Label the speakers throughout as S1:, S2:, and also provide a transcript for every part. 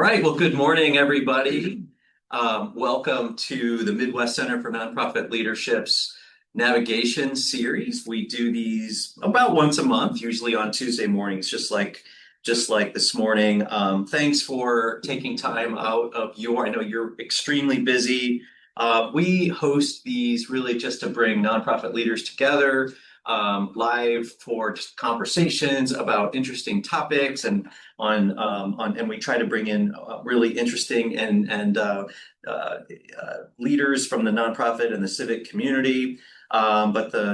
S1: right. Well, good morning, everybody. Welcome to the Midwest Center for Nonprofit Leadership's navigation series. We do these about once a month, usually on Tuesday mornings, just like this morning. Thanks for taking time out of I know you're extremely busy. We host these really just to bring nonprofit leaders together, live for just conversations about interesting topics and we try to bring in really interesting and leaders from the nonprofit and the civic community.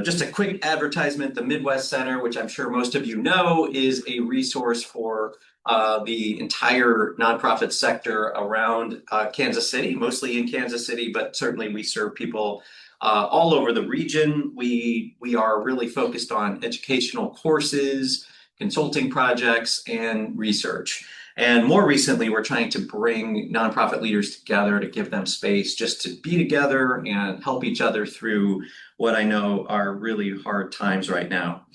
S1: Just a quick advertisement, the Midwest Center, which I'm sure most of you know, is a resource for the entire nonprofit sector around Kansas City, mostly in Kansas City, but certainly we serve people all over the region. We are really focused on educational courses, consulting projects, and research. And more recently, we're trying to bring nonprofit leaders together to give them space just to be together and help each other through what I know are really hard times right now.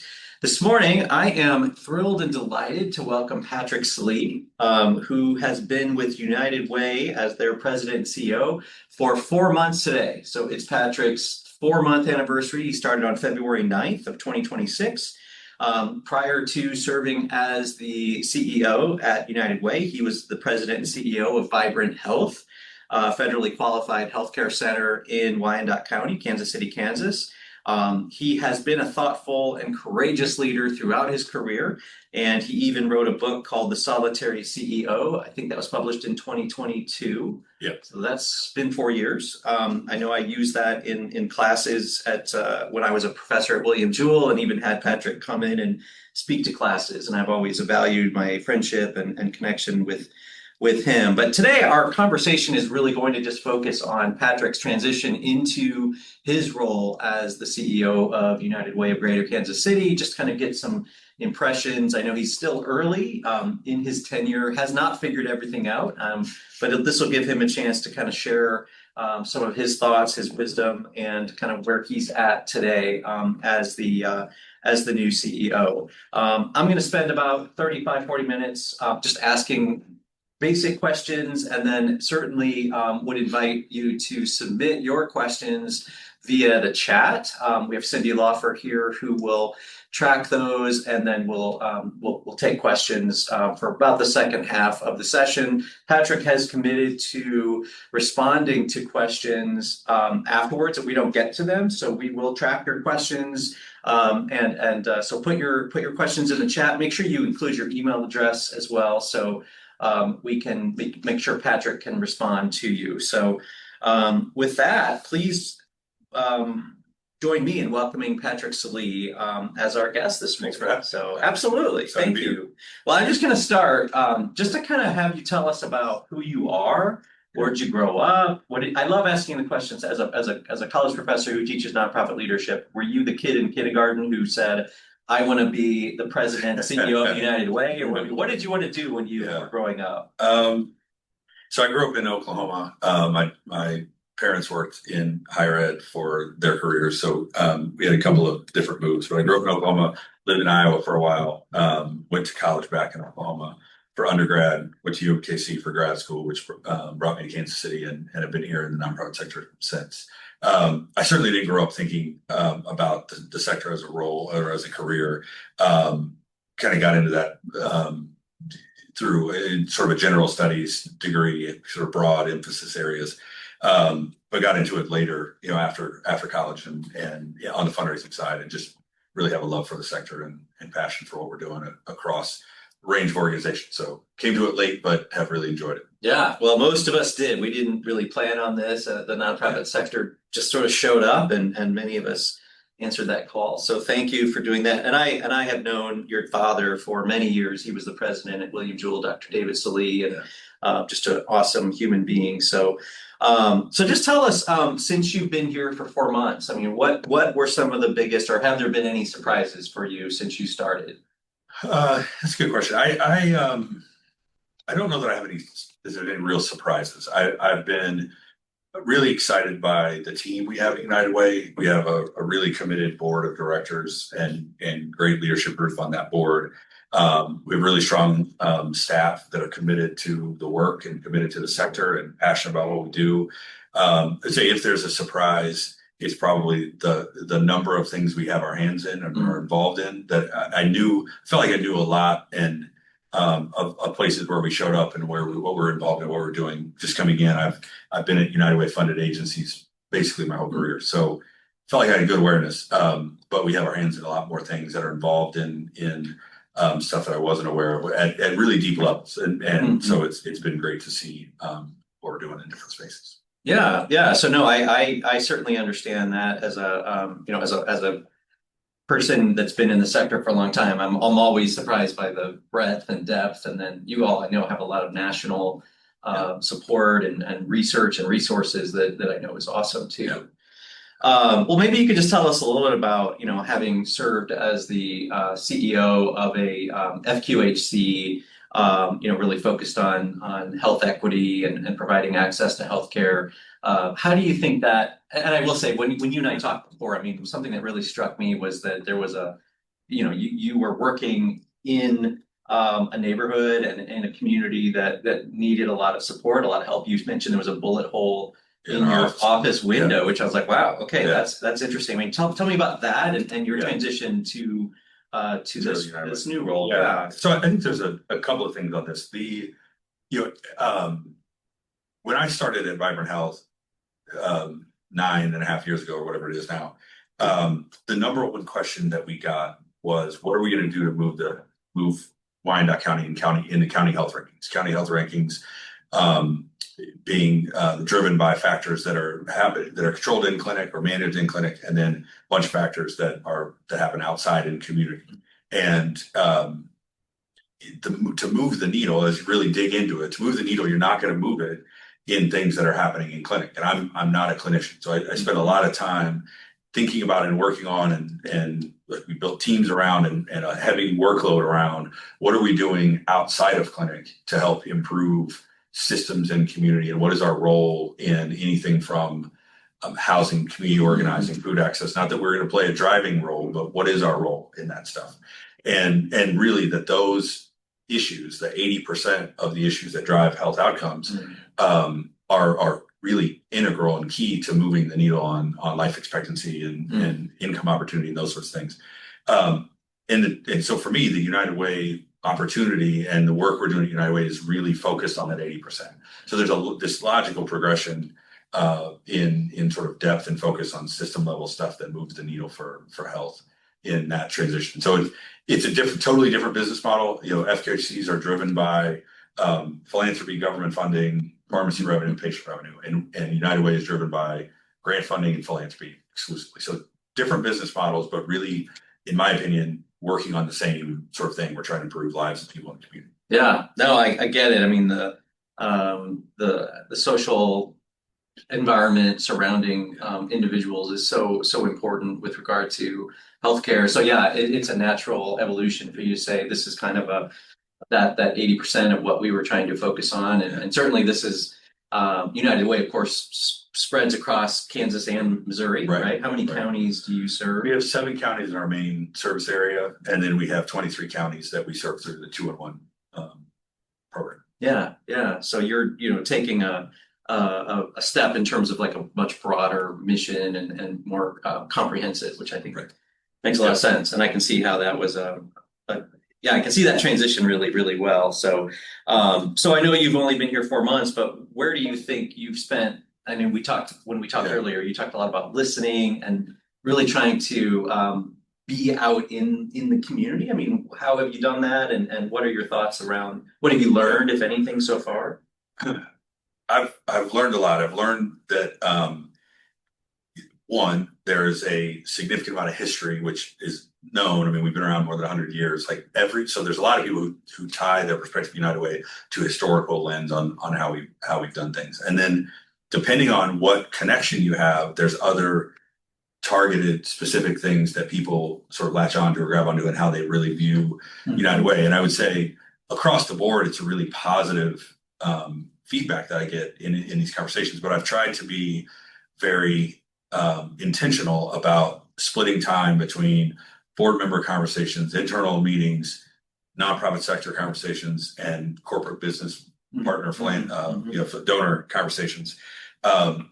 S1: This morning, I am thrilled and delighted to welcome Patrick Sallee, who has been with United Way as their president and CEO for 4 months today. So it's Patrick's 4-month anniversary. He started on February 9th of 2026. Prior to serving as the CEO at United Way, he was the president and CEO of Vibrant Health, a federally qualified healthcare center in Wyandotte County, Kansas City, Kansas. He has been a thoughtful and courageous leader throughout his career, and he even wrote a book called The Solitary CEO. I think that was published in 2022.
S2: Yep.
S1: So that's been 4 years. I know I used that in classes at when I was a professor at William Jewell, and even had Patrick come in and speak to classes. And I've always valued my friendship and connection with him. But today our conversation is really going to just focus on Patrick's transition into his role as the CEO of United Way of Greater Kansas City, just kind of get some impressions. I know he's still early in his tenure, has not figured everything out, but this will give him a chance to kind of share some of his thoughts, his wisdom, and kind of where he's at today as the new CEO. I'm going to spend about 35-40 minutes just asking basic questions, and then certainly would invite you to submit your questions via the chat. We have Cindy Lawfer here who will track those, and then we'll take questions for about the second half of the session. Patrick has committed to responding to questions afterwards if we don't get to them, so we will track your questions. So put your questions in the chat. Make sure you include your email address as well, so we can make sure Patrick can respond to you. So with that, please join me in welcoming Patrick Sallee as our guest this morning.
S2: Thanks for having me.
S1: So absolutely, thank
S2: Be
S1: you.
S2: here.
S1: Well, I'm just going to start just to kind of have you tell us about who you are. Where'd you grow up? I love asking the questions as a college professor who teaches nonprofit leadership. Were you the kid in kindergarten who said, I want to be the president and CEO of United Way? Or what did you want to do when you were growing up?
S2: So I grew up in Oklahoma. My parents worked in higher ed for their careers, so we had a couple of different moves. But I grew up in Oklahoma, lived in Iowa for a while, went to college back in Oklahoma for undergrad, went to UMKC for grad school, which brought me to Kansas City, and have been here in the nonprofit sector since. I certainly didn't grow up thinking about the sector as a role or as a career. Kind of got into that through sort of a general studies degree, sort of broad emphasis areas, but got into it later, after college and on the fundraising side, and just really have a love for the sector and passion for what we're doing across a range of organizations. So came to it late, but have really enjoyed it.
S1: Yeah, well, most of us did. We didn't really plan on this. The nonprofit sector just sort of showed up, and many of us answered that call. So thank you for doing that. And I have known your father for many years. He was the president at William Jewell, Dr. David Sallee, and just an awesome human being. So just tell us, since you've been here for 4 months, I mean, what were some of the biggest, or have there been any surprises for you since you started?
S2: That's a good question. I don't know that I have any real surprises. I've been really excited by the team we have at United Way. We have a really committed board of directors and great leadership group on that board. We have really strong staff that are committed to the work and committed to the sector and passionate about what we do. I'd say if there's a surprise, it's probably the number of things we have our hands in and are involved in that felt like I knew a lot and of places where we showed up and what we're involved in, what we're doing. Just coming in, I've been at United Way funded agencies basically my whole career, so felt like I had good awareness. But we have our hands in a lot more things that are involved in stuff that I wasn't aware of at really deep levels, and so it's been great to see what we're doing in different spaces.
S1: Yeah, yeah. So no, I certainly understand that as a as a person that's been in the sector for a long time. I'm always surprised by the breadth and depth, and then you all I know have a lot of national support and research and resources that I know is awesome too.
S2: Yeah.
S1: Well, maybe you could just tell us a little bit about, having served as the CEO of a FQHC, really focused on health equity and providing access to healthcare. How do you think that, and I will say, when you and I talked before, I mean, something that really struck me was that there was you were working in a neighborhood and in a community that needed a lot of support, a lot of help. You mentioned there was a bullet hole in your office window, which I was like, wow, okay, that's interesting. I mean, tell me about that and your transition to this new role.
S2: Yeah. So I think there's a couple of things on this. When I started at Vibrant Health 9.5 years ago or whatever it is now, the number one question that we got was, what are we going to do to move Wyandotte County into county health rankings? County health rankings being driven by factors that are controlled in clinic or managed in clinic, and then a bunch of factors that happen outside in community. And to move the needle, as you really dig into it, to move the needle, you're not going to move it in things that are happening in clinic. And I'm not a clinician, so I spend a lot of time thinking about and working on, and we built teams around and a heavy workload around what are we doing outside of clinic to help improve systems and community, and what is our role in anything from housing, community organizing, food access. Not that we're going to play a driving role, but what is our role in that stuff? And really that those issues, the 80% of the issues that drive health outcomes, are really integral and key to moving the needle on life expectancy and income opportunity and those sorts of things. And so for me, the United Way opportunity and the work we're doing at United Way is really focused on that 80%. So there's this logical progression in sort of depth and focus on system level stuff that moves the needle for health in that transition. So it's a totally different business model. FQHCs are driven by philanthropy, government funding, pharmacy revenue, patient revenue, and United Way is driven by grant funding and philanthropy exclusively. So different business models, but really, in my opinion, working on the same sort of thing. We're trying to improve lives of people in the community.
S1: Yeah, no, I get it. I mean, the social environment surrounding individuals is so important with regard to healthcare. So yeah, it's a natural evolution for you to say this is kind of that 80% of what we were trying to focus on, and certainly this is United Way, of course, spreads across Kansas and Missouri, right? How many counties do you serve?
S2: We have 7 counties in our main service area, and then we have 23 counties that we serve through the 2-in-1 program.
S1: Yeah. So you're taking a step in terms of like a much broader mission and more comprehensive, which I think makes a lot of sense. And I can see how that was I can see that transition really, really well. So I know you've only been here 4 months, but where do you think you've spent? I mean, when we talked earlier, you talked a lot about listening and really trying to be out in the community. I mean, how have you done that? And what are your thoughts around, what have you learned, if anything, so far?
S2: I've learned a lot. I've learned that one, there is a significant amount of history, which is known. I mean, we've been around more than 100 years. So there's a lot of people who tie their perspective United Way to historical lens on how we've done things. And then depending on what connection you have, there's other targeted specific things that people sort of latch onto or grab onto and how they really view United Way. And I would say across the board, it's a really positive feedback that I get in these conversations. But I've tried to be very intentional about splitting time between board member conversations, internal meetings, nonprofit sector conversations and corporate business partner
S1: Mhm.
S2: donor conversations,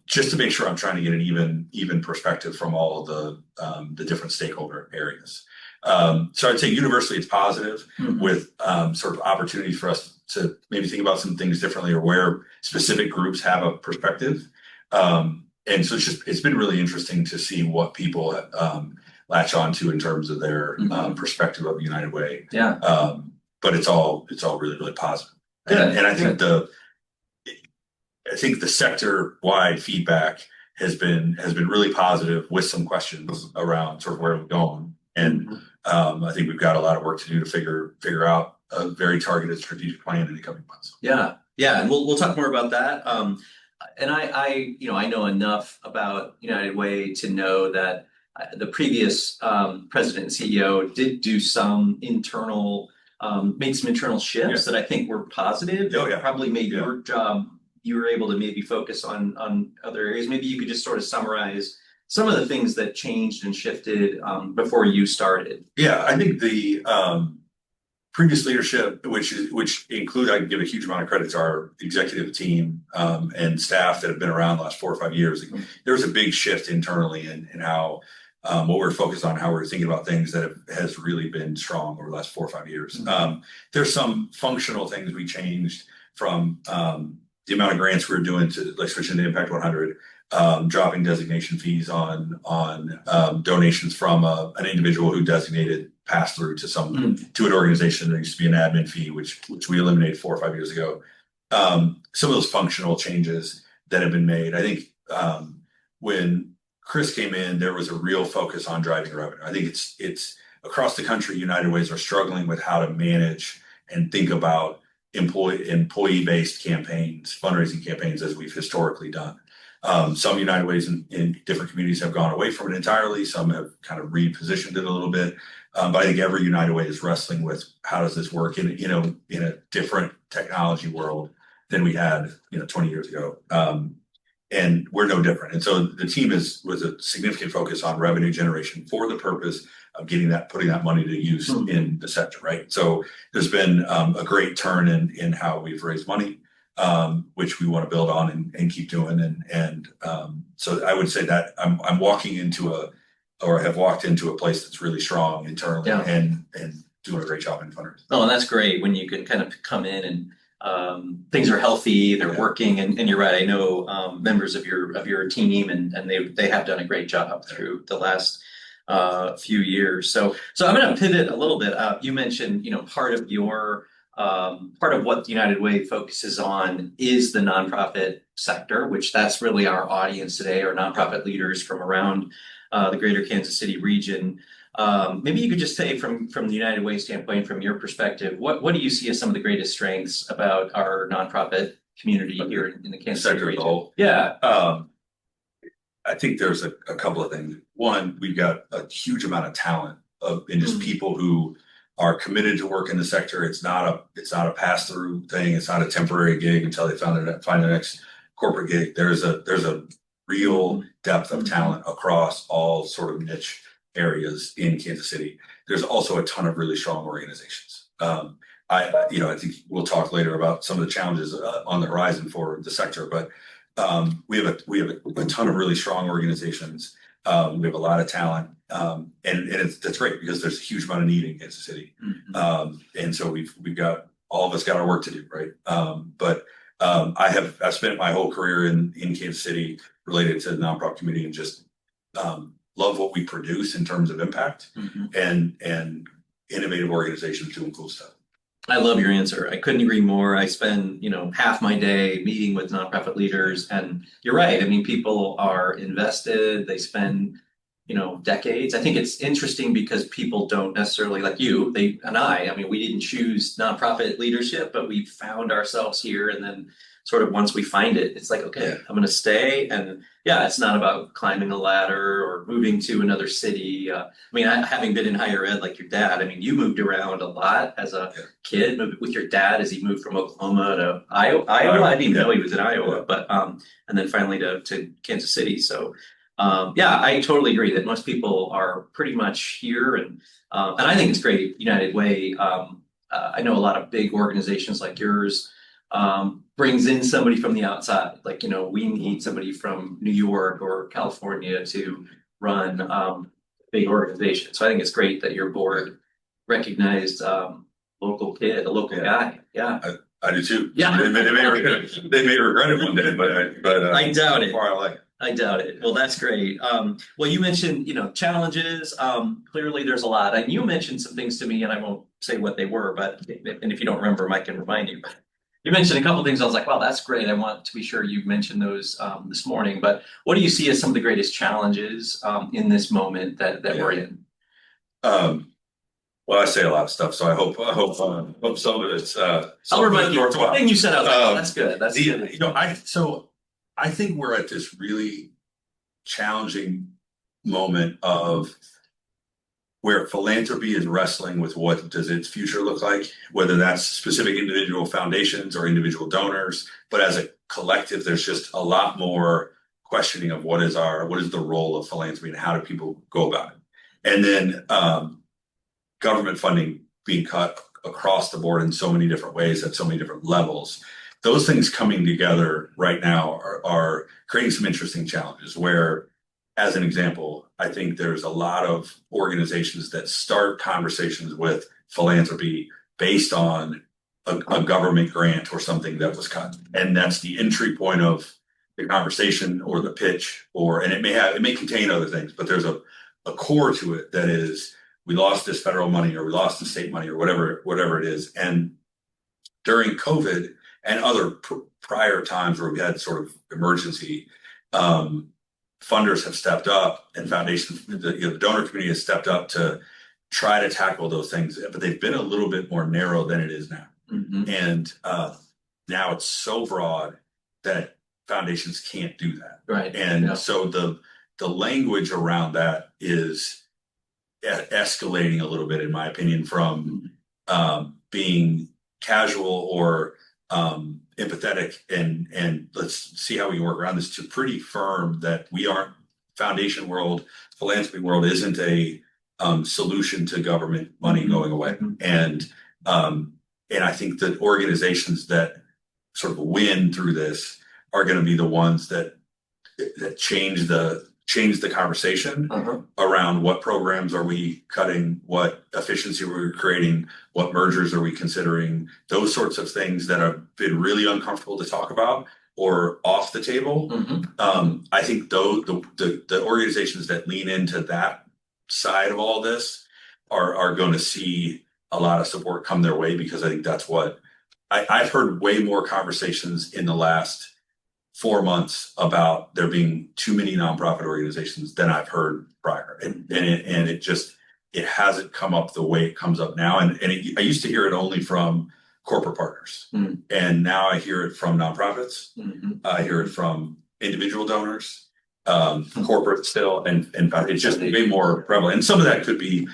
S2: just to make sure I'm trying to get an even perspective from all of the different stakeholder areas. So I'd say universally it's positive with sort of opportunities for us to maybe think about some things differently or where specific groups have a perspective. And so it's been really interesting to see what people latch onto in terms of their perspective of United Way.
S1: Yeah.
S2: But it's all really, really positive.
S1: Good.
S2: And I think the sector-wide feedback has been really positive with some questions around sort of where we're going. And I think we've got a lot of work to do to figure out a very targeted strategic plan in the coming months.
S1: Yeah, yeah, and we'll talk more about that. And I know enough about United Way to know that the previous president and CEO did do some internal, made some internal shifts that I think were positive.
S2: Oh, yeah.
S1: Probably made your job. You were able to maybe focus on other areas. Maybe you could just sort of summarize some of the things that changed and shifted before you started.
S2: Yeah, I think the previous leadership, which include, I can give a huge amount of credit to our executive team and staff that have been around the last 4 or 5 years. There was a big shift internally in how what we're focused on, how we're thinking about things that has really been strong over the last 4 or 5 years. There's some functional things we changed from the amount of grants we were doing to like switching to Impact 100, dropping designation fees on donations from an individual who designated pass through to to an organization. There used to be an admin fee, which we eliminated 4 or 5 years ago. Some of those functional changes that have been made. I think when Chris came in, there was a real focus on driving revenue. I think it's across the country, United Ways are struggling with how to manage and think about employee-based campaigns, fundraising campaigns, as we've historically done. Some United Ways in different communities have gone away from it entirely. Some have kind of repositioned it a little bit. But I think every United Way is wrestling with how does this work in a different technology world than we had 20 years ago. And we're no different. And so the team with a significant focus on revenue generation for the purpose of putting that money to use in the sector, right? So there's been a great turn in how we've raised money, which we want to build on and keep doing. And so I would say that I'm walking into have walked into a place that's really strong internally and doing a great job in fundraising.
S1: Oh, and that's great when you can kind of come in and things are healthy, they're working, and you're right. I know members of your team, and they have done a great job through the last few years. So I'm going to pivot a little bit. You mentioned part of what United Way focuses on is the nonprofit sector, which that's really our audience today, are nonprofit leaders from around the greater Kansas City region. Maybe you could just say from the United Way standpoint, from your perspective, what do you see as some of the greatest strengths about our nonprofit community here in the Kansas City region?
S2: Yeah. I think there's a couple of things. One, we've got a huge amount of talent in just people who are committed to work in the sector. It's not a pass-through thing. It's not a temporary gig until they find the next corporate gig. There's a real depth of talent across all sort of niche areas in Kansas City. There's also a ton of really strong organizations. I think we'll talk later about some of the challenges on the horizon for the sector, but we have a ton of really strong organizations. We have a lot of talent, and that's great because there's a huge amount of need in Kansas City, and so we've got all of us got our work to do, right? But I've spent my whole career in Kansas City related to the nonprofit community and just love what we produce in terms of impact and innovative organizations doing cool stuff.
S1: I love your answer. I couldn't agree more. I spend, half my day meeting with nonprofit leaders, and you're right. I mean, people are invested. They spend, decades. I think it's interesting because people don't necessarily like you, I mean, we didn't choose nonprofit leadership, but we found ourselves here. And then sort of once we find it, it's like, okay, I'm going to stay. And yeah, it's not about climbing a ladder or moving to another city. I mean, having been in higher ed like your dad, I mean, you moved around a lot as a kid, moved with your dad as he moved from Oklahoma to Iowa. I didn't even know he was in Iowa, but and then finally to Kansas City. So I totally agree that most people are pretty much here, and I think it's great. United Way I know a lot of big organizations like yours brings in somebody from the outside. Like, we need somebody from New York or California to run big organizations. So I think it's great that your board recognized local kid, a local guy. Yeah.
S2: I do too.
S1: Yeah.
S2: They may regret it one day, but
S1: I doubt
S2: so
S1: it.
S2: far I like it.
S1: I doubt it. Well, that's great. Well, you mentioned, challenges. Clearly there's a lot. And you mentioned some things to me, and I won't say what they were, and if you don't remember them, I can remind you. But you mentioned a couple of things. I was like, wow, that's great. I want to be sure you mentioned those this morning. But what do you see as some of the greatest challenges in this moment that we're in?
S2: Um, well, I say a lot of stuff, so I hope some of it's
S1: I'll remind you. The thing you said, I was like, oh, that's good. That's
S2: the,
S1: good.
S2: I think we're at this really challenging moment of where philanthropy is wrestling with what does its future look like, whether that's specific individual foundations or individual donors, but as a collective, there's just a lot more questioning of what is the role of philanthropy and how do people go about it. And then government funding being cut across the board in so many different ways at so many different levels. Those things coming together right now are creating some interesting challenges where, as an example, I think there's a lot of organizations that start conversations with philanthropy based on a government grant or something that was cut. And that's the entry point of the conversation or the pitch, and it may contain other things, but there's a core to it that is, we lost this federal money or we lost the state money or whatever it is. And during COVID and other prior times where we had sort of emergency, funders have stepped up and foundations, the donor community has stepped up to try to tackle those things, but they've been a little bit more narrow than it is now.
S1: Mm-hmm.
S2: And now it's so broad that foundations can't do that.
S1: Right.
S2: And so the language around that is escalating a little bit, in my opinion, from being casual or empathetic and let's see how we can work around this, to pretty firm that we aren't, foundation world, philanthropy world isn't a solution to government money going away. And I think that organizations that sort of win through this are going to be the ones that change the conversation around what programs are we cutting, what efficiency are we creating, what mergers are we considering, those sorts of things that have been really uncomfortable to talk about or off the table. I think though the organizations that lean into that side of all this are going to see a lot of support come their way, because I think that's what I've heard way more conversations in the last 4 months about there being too many nonprofit organizations than I've heard prior. And it hasn't come up the way it comes up now. And I used to hear it only from corporate partners. And now I hear it from nonprofits. I hear it from individual donors, corporate still, and it's just way more prevalent. And some of that could be,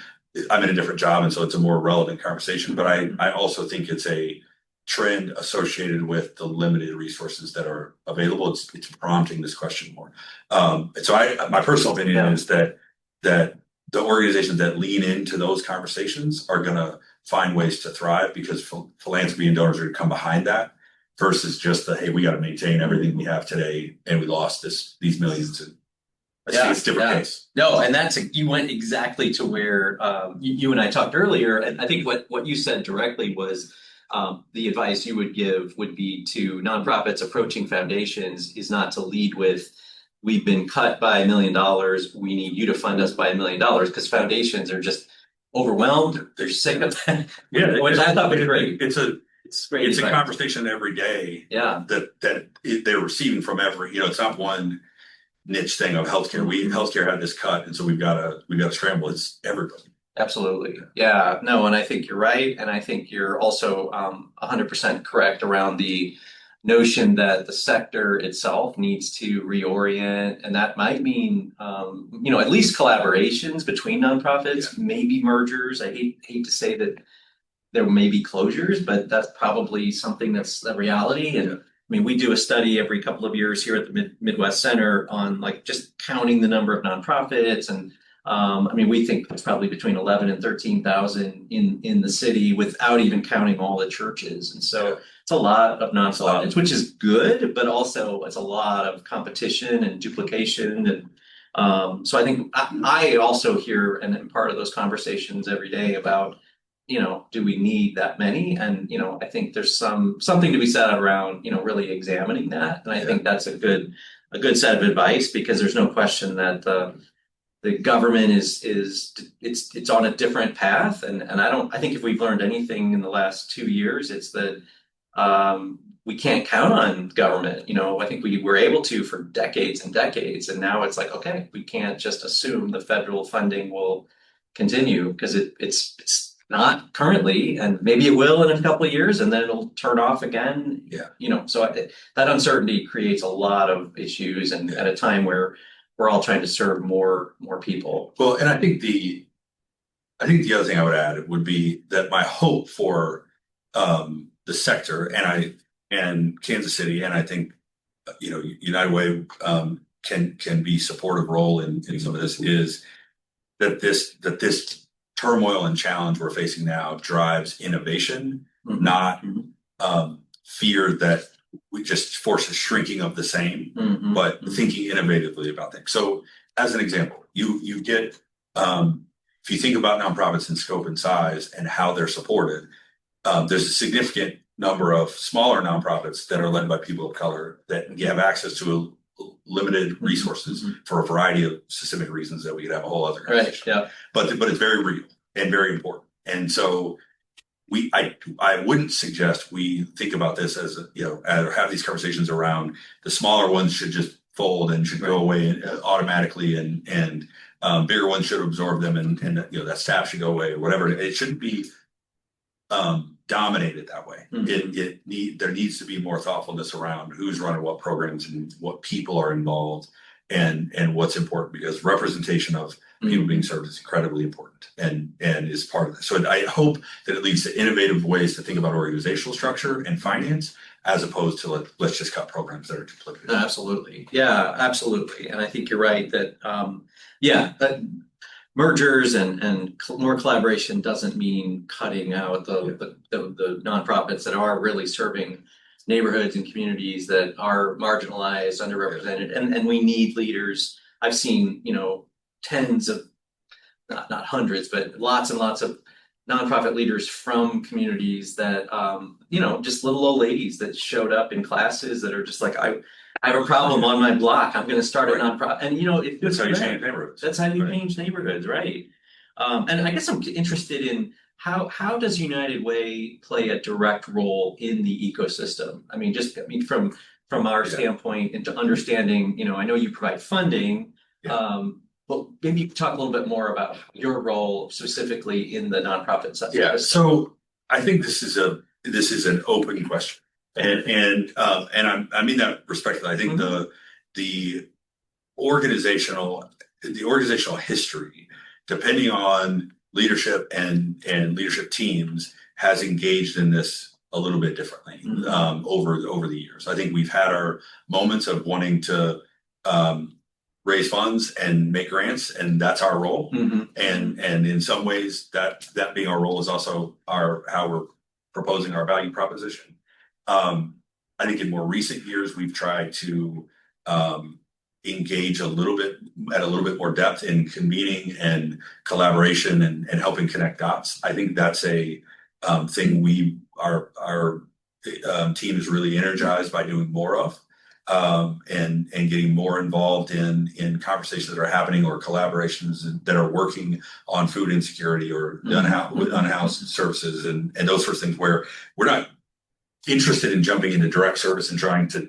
S2: I'm in a different job, and so it's a more relevant conversation. But I also think it's a trend associated with the limited resources that are available. It's prompting this question more. So my personal opinion is that the organizations that lean into those conversations are going to find ways to thrive, because philanthropy and donors are going to come behind that, versus just hey, we got to maintain everything we have today and we lost these millions. And I think it's a different case.
S1: No, and you went exactly to where you and I talked earlier, and I think what you said directly was the advice you would give would be to nonprofits approaching foundations is not to lead with, we've been cut by $1 million, we need you to fund us by $1 million, because foundations are just overwhelmed, they're sick of that. Which I thought was great.
S2: It's a conversation every day. That they're receiving from every, it's not one niche thing of healthcare. Healthcare had this cut, and so we've got to scramble. It's everybody.
S1: Absolutely. Yeah, no, and I think you're right. And I think you're also 100% correct around the notion that the sector itself needs to reorient. And that might mean, at least collaborations between nonprofits, maybe mergers. I hate to say that there may be closures, but that's probably something that's the reality. And I mean, we do a study every couple of years here at the Midwest Center on just counting the number of nonprofits, and I mean, we think it's probably between 11 and 13,000 in the city without even counting all the churches. And so it's a lot of nonprofits, which is good, but also it's a lot of competition and duplication. And so I think I also hear and am part of those conversations every day about, do we need that many? And, I think there's something to be said around, really examining that. And I think that's a good set of advice because there's no question that the government it's on a different path. And I think if we've learned anything in the last 2 years, it's that we can't count on government. I think we were able to for decades and decades, and now it's like, okay, we can't just assume the federal funding will continue because it's not currently, and maybe it will in a couple of years, and then it'll turn off again. So that uncertainty creates a lot of issues, and at a time where we're all trying to serve more people.
S2: Well, and I think the other thing I would add would be that my hope for the sector and Kansas City, and I think United Way can be supportive role in some of this, is that this turmoil and challenge we're facing now drives innovation, not fear that we just force a shrinking of the same, but thinking innovatively about things. So as an example, you get, if you think about nonprofits in scope and size and how they're supported, there's a significant number of smaller nonprofits that are led by people of color that have access to limited resources for a variety of systemic reasons that we could have a whole other conversation.
S1: Right, yeah.
S2: But it's very real and very important. And so I wouldn't suggest we think about this as have these conversations around the smaller ones should just fold and should go away automatically, and bigger ones should absorb them, and that staff should go away or whatever. It shouldn't be dominated that way. There needs to be more thoughtfulness around who's running what programs and what people are involved and what's important, because representation of people being served is incredibly important and is part of this. So I hope that it leads to innovative ways to think about organizational structure and finance, as opposed to let's just cut programs that are duplicative.
S1: Absolutely. Yeah, absolutely. And I think you're right that, mergers and more collaboration doesn't mean cutting out the nonprofits that are really serving neighborhoods and communities that are marginalized, underrepresented, and we need leaders. I've seen, tens of, not hundreds, but lots and lots of nonprofit leaders from communities that, just little old ladies that showed up in classes that are just like, I have a problem on my block. I'm going to start a nonprofit. And,
S2: that's how you change neighborhoods.
S1: That's how you change neighborhoods, right? And I guess I'm interested in how does United Way play a direct role in the ecosystem? From our standpoint into understanding, I know you provide funding, but maybe you could talk a little bit more about your role specifically in the nonprofit sector.
S2: Yeah, so I think this is an open question. And I mean that respectfully. I think the organizational history, depending on leadership and leadership teams, has engaged in this a little bit differently over the years. I think we've had our moments of wanting to raise funds and make grants, and that's our role. And in some ways, that being our role is also how we're proposing our value proposition. I think in more recent years, we've tried to engage a little bit more depth in convening and collaboration and helping connect dots. I think that's a thing our team is really energized by doing more of, and getting more involved in conversations that are happening or collaborations that are working on food insecurity or unhoused services and those sorts of things, where we're not interested in jumping into direct service and trying to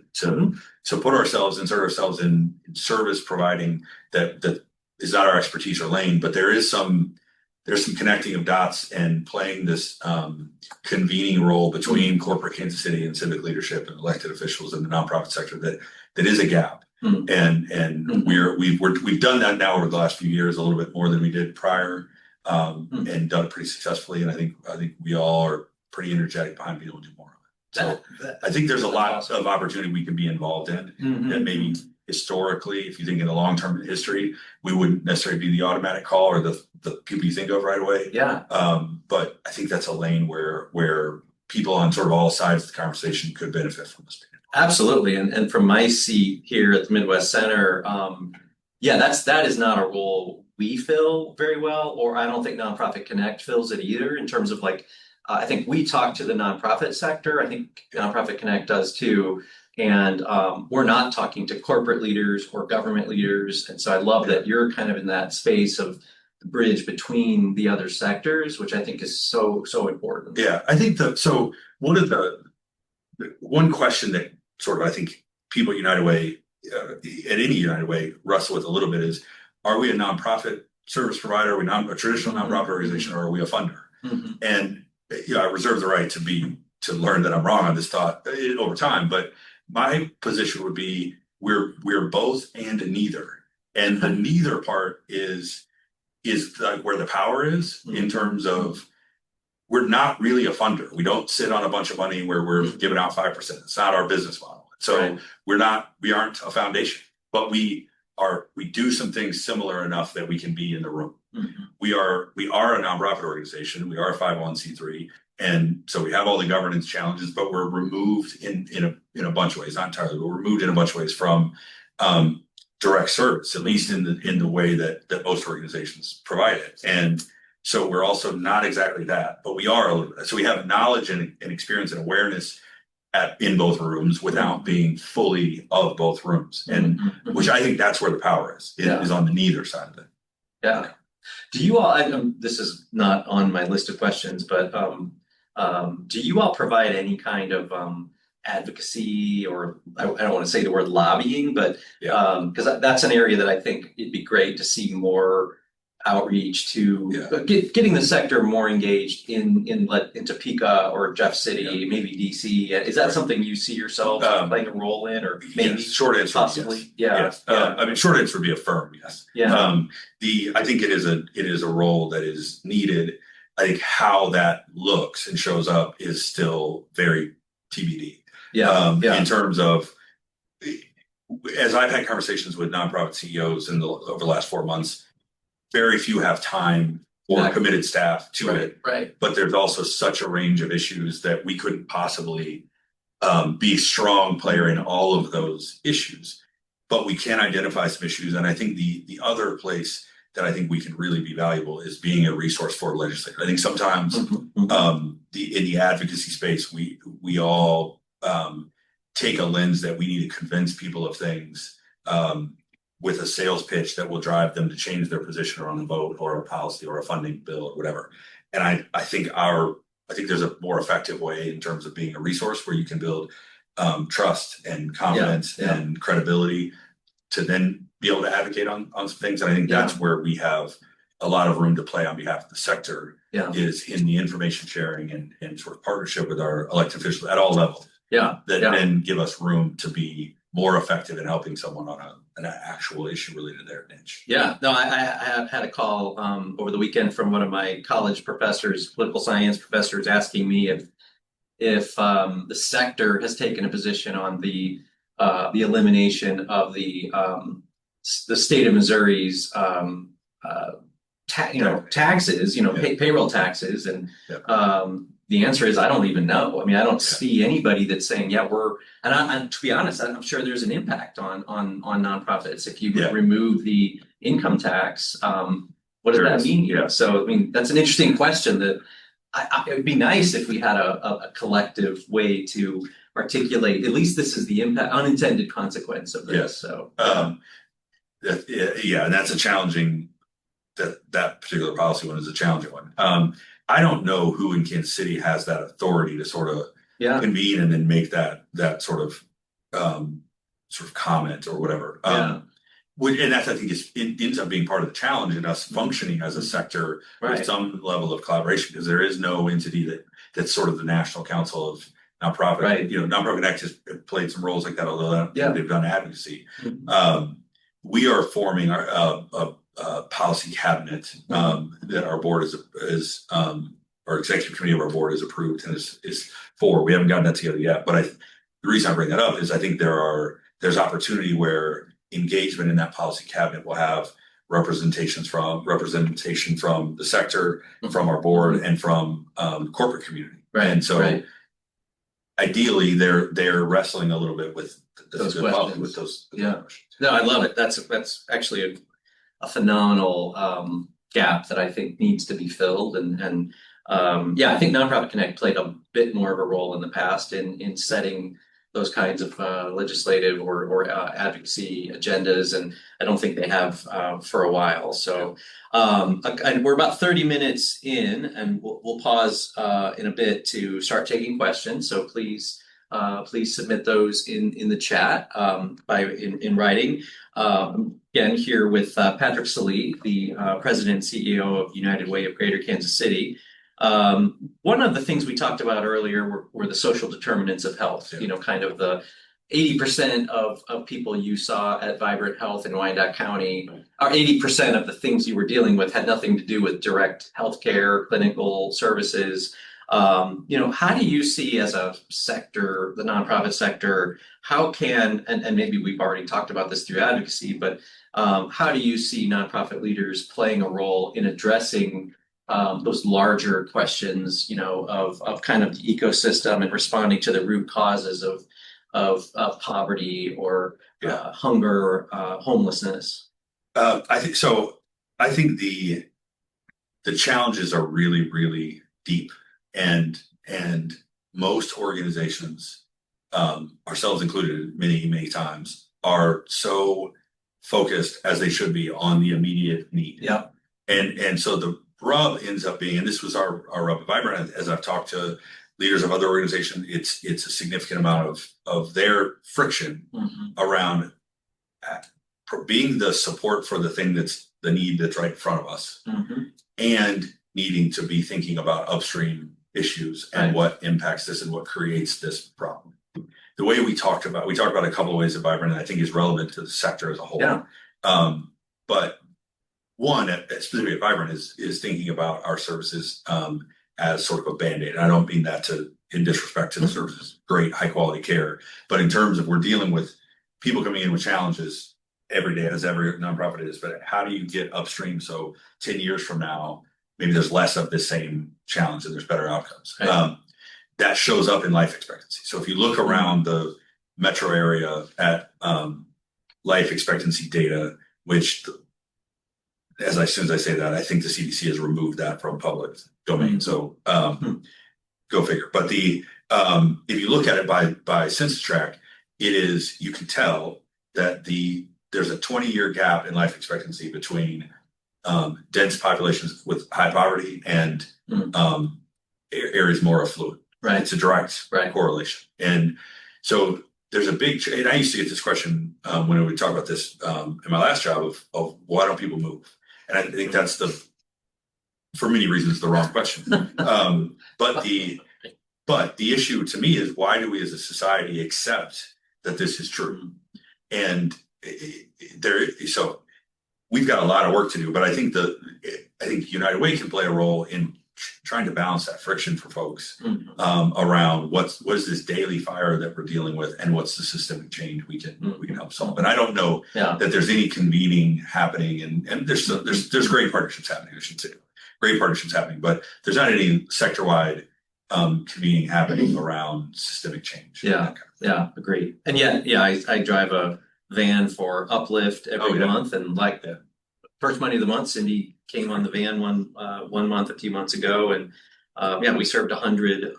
S2: put ourselves, insert ourselves in service providing that is not our expertise or lane, but there's some connecting of dots and playing this convening role between corporate Kansas City and civic leadership and elected officials in the nonprofit sector that is a gap. And we've done that now over the last few years a little bit more than we did prior, and done it pretty successfully. And I think we all are pretty energetic behind being able to do more of it. So I think there's a lot of opportunity we can be involved in that maybe historically, if you think in the long term history, we wouldn't necessarily be the automatic call or the people you think of right away.
S1: Yeah.
S2: But I think that's a lane where people on sort of all sides of the conversation could benefit from this.
S1: Absolutely. And from my seat here at the Midwest Center, yeah, that is not a role we fill very well, or I don't think Nonprofit Connect fills it either in terms of like, I think we talk to the nonprofit sector. I think Nonprofit Connect does too. And we're not talking to corporate leaders or government leaders. And so I love that you're kind of in that space of the bridge between the other sectors, which I think is so important.
S2: Yeah, I think so one question that sort of I think people at United Way, at any United Way, wrestle with a little bit is, are we a nonprofit service provider? Are we a traditional nonprofit organization, or are we a funder? And I reserve the right to learn that I'm wrong on this thought over time. But my position would be we're both and neither. And the neither part is like where the power is in terms of we're not really a funder. We don't sit on a bunch of money where we're giving out 5%. It's not our business model. So we aren't a foundation, but we do some things similar enough that we can be in the room. We are a nonprofit organization. We are a 501c3. And so we have all the governance challenges, but we're removed in a bunch of ways, not entirely, but we're removed in a bunch of ways from direct service, at least in the way that most organizations provide it. And so we're also not exactly that, but we are a little bit. So we have knowledge and experience and awareness in both rooms without being fully of both rooms. And which I think that's where the power is on the neither side of it.
S1: Yeah. Do you all, this is not on my list of questions, but do you all provide any kind of advocacy, or I don't want to say the word lobbying, but because that's an area that I think it'd be great to see more outreach to getting the sector more engaged in Topeka or Jeff City, maybe DC. Is that something you see yourself playing a role in, or maybe
S2: short answer
S1: possibly?
S2: Yes. I mean, short answer would be a firm yes. I think it is a role that is needed. I think how that looks and shows up is still very TBD. In terms of, as I've had conversations with nonprofit CEOs over the last 4 months, very few have time or committed staff to it. But there's also such a range of issues that we couldn't possibly be a strong player in all of those issues. But we can identify some issues. And I think the other place that I think we can really be valuable is being a resource for legislators. I think sometimes in the advocacy space, we all take a lens that we need to convince people of things with a sales pitch that will drive them to change their position on a vote or a policy or a funding bill or whatever. And I think there's a more effective way in terms of being a resource where you can build trust and confidence and credibility to then be able to advocate on some things. And I think that's where we have a lot of room to play on behalf of the sector is in the information sharing and sort of partnership with our elected officials at all levels. Then give us room to be more effective in helping someone on an actual issue related to their niche.
S1: I had a call over the weekend from one of my college professors, political science professors, asking me if the sector has taken a position on the elimination of the state of Missouri's taxes, payroll taxes, and the answer is I don't even know. I mean, I don't see anybody that's saying, and to be honest, I'm sure there's an impact on nonprofits if you remove the income tax. What does that mean? So, I mean, that's an interesting question that it would be nice if we had a collective way to articulate, at least this is the unintended consequence of this. So,
S2: and that's a challenging, that particular policy one is a challenging one. I don't know who in Kansas City has that authority to sort of convene and then make that sort of comment or whatever. And that I think ends up being part of the challenge in us functioning as a sector with some level of collaboration, because there is no entity that's sort of the National Council of Nonprofit. Nonprofit Connect has played some roles like that, although they've done advocacy. We are forming our policy cabinet that our board is our executive committee of our board is approved and is for. We haven't gotten that together yet, but the reason I bring that up is I think there's opportunity where engagement in that policy cabinet will have representation from the sector, from our board, and from corporate community.
S1: Right.
S2: And so
S1: right.
S2: ideally they're wrestling a little bit with
S1: those questions.
S2: with those
S1: Yeah.
S2: questions.
S1: No, I love it. That's actually a phenomenal gap that I think needs to be filled. And yeah, I think Nonprofit Connect played a bit more of a role in the past in setting those kinds of legislative or advocacy agendas, and I don't think they have for a while. So and we're about 30 minutes in, and we'll pause in a bit to start taking questions. So please submit those in the chat in writing. Again, here with Patrick Sallee, the President and CEO of United Way of Greater Kansas City. One of the things we talked about earlier were the social determinants of health.
S2: Yeah.
S1: Kind of the 80% of people you saw at Vibrant Health in Wyandotte County, or 80% of the things you were dealing with had nothing to do with direct healthcare, clinical services. How do you see as a sector, the nonprofit sector, how can, and maybe we've already talked about this through advocacy, but how do you see nonprofit leaders playing a role in addressing those larger questions, of kind of the ecosystem and responding to the root causes of poverty or hunger, homelessness?
S2: I think so. I think the challenges are really, really deep, and most organizations, ourselves included, many, many times, are so focused, as they should be, on the immediate need.
S1: Yeah.
S2: And so the rub ends up being, and this was our rub at Vibrant, as I've talked to leaders of other organizations, it's a significant amount of their friction around being the support for the thing that's the need that's right in front of us, and needing to be thinking about upstream issues and what impacts this and what creates this problem. The way we talked about a couple of ways at Vibrant, and I think is relevant to the sector as a whole.
S1: Yeah.
S2: But one, specifically at Vibrant, is thinking about our services as sort of a Band-Aid. And I don't mean that in disrespect to the services, great high quality care, but in terms of we're dealing with people coming in with challenges every day, as every nonprofit is. But how do you get upstream so 10 years from now, maybe there's less of this same challenge and there's better outcomes?
S1: Right.
S2: That shows up in life expectancy. So if you look around the metro area at life expectancy data, which as soon as I say that, I think the CDC has removed that from public domain. So go figure. But if you look at it by census tract, you can tell that there's a 20-year gap in life expectancy between dense populations with high poverty and areas more affluent.
S1: Right.
S2: It's a direct correlation. And so there's a big, and I used to get this question when we talk about this in my last job of why don't people move? And I think that's for many reasons, the wrong question. But the issue to me is, why do we as a society accept that this is true? And so we've got a lot of work to do, but I think United Way can play a role in trying to balance that friction for folks around what is this daily fire that we're dealing with, and what's the systemic change we can help solve. And I don't know that there's any convening happening, and there's great partnerships happening. I should say great partnerships happening, but there's not any sector-wide convening happening around systemic change.
S1: Yeah, agreed. And yet, I drive a van for Uplift every month, and first Monday of the month, Cindy came on the van one month a few months ago, and we served 100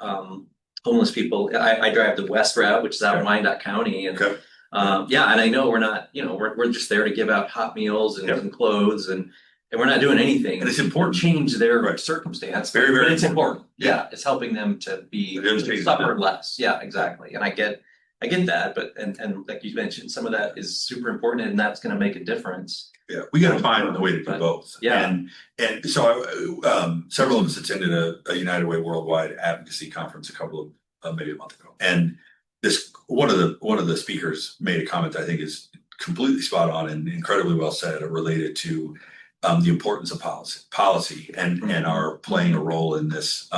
S1: homeless people. I drive the West Route, which is out in Wyandotte County, and and I know we're not, we're just there to give out hot meals and clothes, and we're not doing anything.
S2: And it's important
S1: to change their circumstance.
S2: Very, very
S1: but it's important. Yeah, it's helping them to suffer less. Yeah, exactly. And I get that, but and like you mentioned, some of that is super important, and that's going to make a difference.
S2: Yeah, we got to find a way to do both.
S1: Yeah,
S2: and so several of us attended a United Way Worldwide Advocacy Conference maybe a month ago, and one of the speakers made a comment that I think is completely spot on and incredibly well said, related to the importance of policy and are playing a role in this.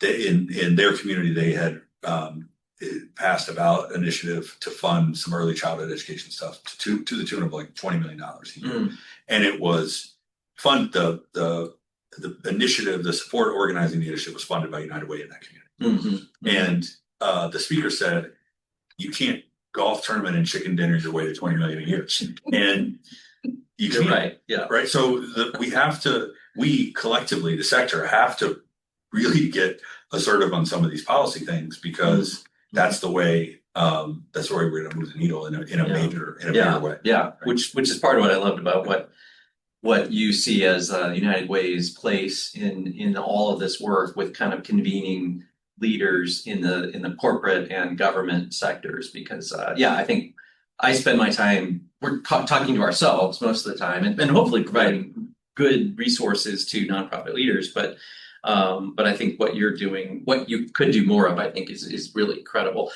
S2: In their community, they had passed a ballot initiative to fund some early childhood education stuff to the tune of like $20 million a year. And it was the initiative, the support organizing the initiative was funded by United Way in that community. And the speaker said, you can't golf tournament and chicken dinner your way to 20 million a year. And you can't,
S1: right. Yeah.
S2: Right. So we collectively, the sector, have to really get assertive on some of these policy things, because that's the way we're going to move the needle in a major way.
S1: Yeah.
S2: Right?
S1: Which is part of what I loved about what you see as United Way's place in all of this work, with kind of convening leaders in the corporate and government sectors, because I think I spend my time, we're talking to ourselves most of the time, and hopefully providing good resources to nonprofit leaders, but I think what you're doing, what you could do more of, I think is really incredible.